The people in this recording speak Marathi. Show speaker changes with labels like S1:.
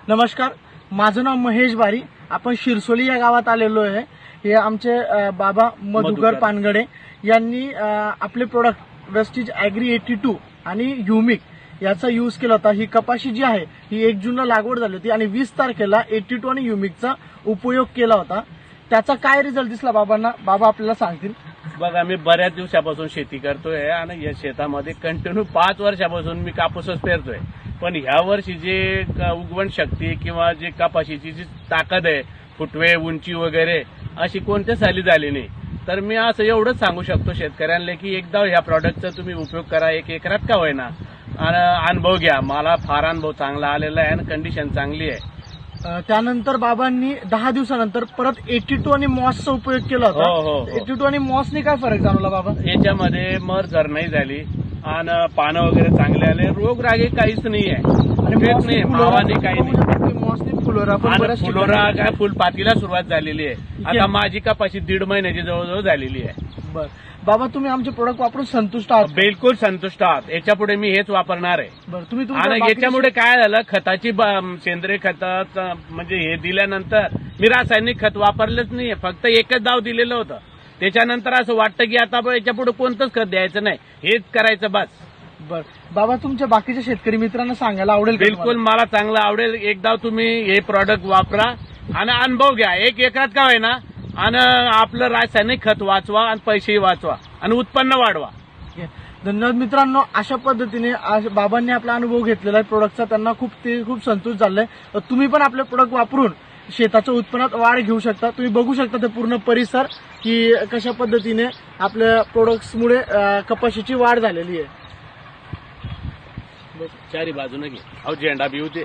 S1: नमस्कार, माझं नाव महेश बारी. आपण शिरसोली या गावात आलेलो आहे. हे आमचे बाबा मधुकर पानगडे यांनी आपले प्रोडक्ट वेस्टीज ॲग्री 82 आणि ह्युमिक याचा यूज केला होता. ही कपाशी जी आहे ही 1 जूनला लागवड झाली होती आणि 20 तारखेला 82 आणि ह्युमिकचा उपयोग केला होता. त्याचा काय रिझल्ट दिसला बाबांना, बाबा आपल्याला सांगतील.
S2: बघा, मी बऱ्याच दिवसापासून शेती करतोय आणि या शेतामध्ये कंटिन्यू 5 वर्षापासून मी कापूसच पेरतोय. पण ह्या वर्षी जे उगवण शक्ती किंवा जे कपाशीची जी ताकद आहे, फुटवे, उंची वगैरे अशी कोणत्या साली झाली नाही. तर मी असं एवढंच सांगू शकतो शेतकऱ्यांना की एकदा ह्या प्रॉडक्टचा तुम्ही उपयोग करा, 1 एकरात का होईना, आणि अनुभव घ्या. मला फार अनुभव चांगला आलेला आहे आणि कंडिशन चांगली आहे.
S1: त्यानंतर बाबांनी 10 दिवसानंतर परत 82 आणि मॉसचा उपयोग केला होता. 82 आणि मॉसने काय फरक जाणवला बाबा?
S2: याच्यामध्ये मर जर नाही झाली आणि पानं वगैरे चांगले आले, रोगरागे काहीच नाही आहे, नाही मावाने काही नाही.
S1: मॉसने फुलोरा
S2: काय फुलपातीला सुरुवात झालेली आहे. आता माझी कपाशी 1.5 महिन्याची जवळजवळ झालेली आहे.
S1: बर बाबा, तुम्ही आमचे प्रोडक्ट वापरून संतुष्ट आहात?
S2: बिलकुल संतुष्ट आहात. याच्या पुढे मी हेच वापरणार आहे.
S1: बरं, तुम्ही
S2: आणि याच्यामुळे काय झालं, खताची सेंद्रिय खत म्हणजे हे दिल्यानंतर मी रासायनिक खत वापरलंच नाहीये, फक्त एकच दाव दिलेलं होतं. त्याच्यानंतर असं वाटतं की आता याच्या पुढे कोणतंच खत द्यायचं नाही, हेच करायचं बस.
S1: बर बाबा, तुमच्या बाकीच्या शेतकरी मित्रांना सांगायला आवडेल?
S2: बिलकुल, मला चांगलं आवडेल. एकदा तुम्ही हे प्रॉडक्ट वापरा आणि अनुभव घ्या. 1 एकरात का होईना, आणि आपलं रासायनिक खत वाचवा आणि पैसेही वाचवा आणि उत्पन्न वाढवा.
S1: धन्यवाद मित्रांनो. अशा पद्धतीने बाबांनी आपला अनुभव घेतलेला आहे प्रोडक्टचा. त्यांना खूप संतोष झालाय. तुम्ही पण आपले प्रोडक्ट वापरून शेताच्या उत्पन्नात वाढ घेऊ शकता. तुम्ही बघू शकता ते पूर्ण परिसर की कशा पद्धतीने आपल्या प्रोडक्ट्समुळे कपाशीची वाढ झालेली आहे.
S2: चारी बाजूने घे, अहो झेंडा भिवते.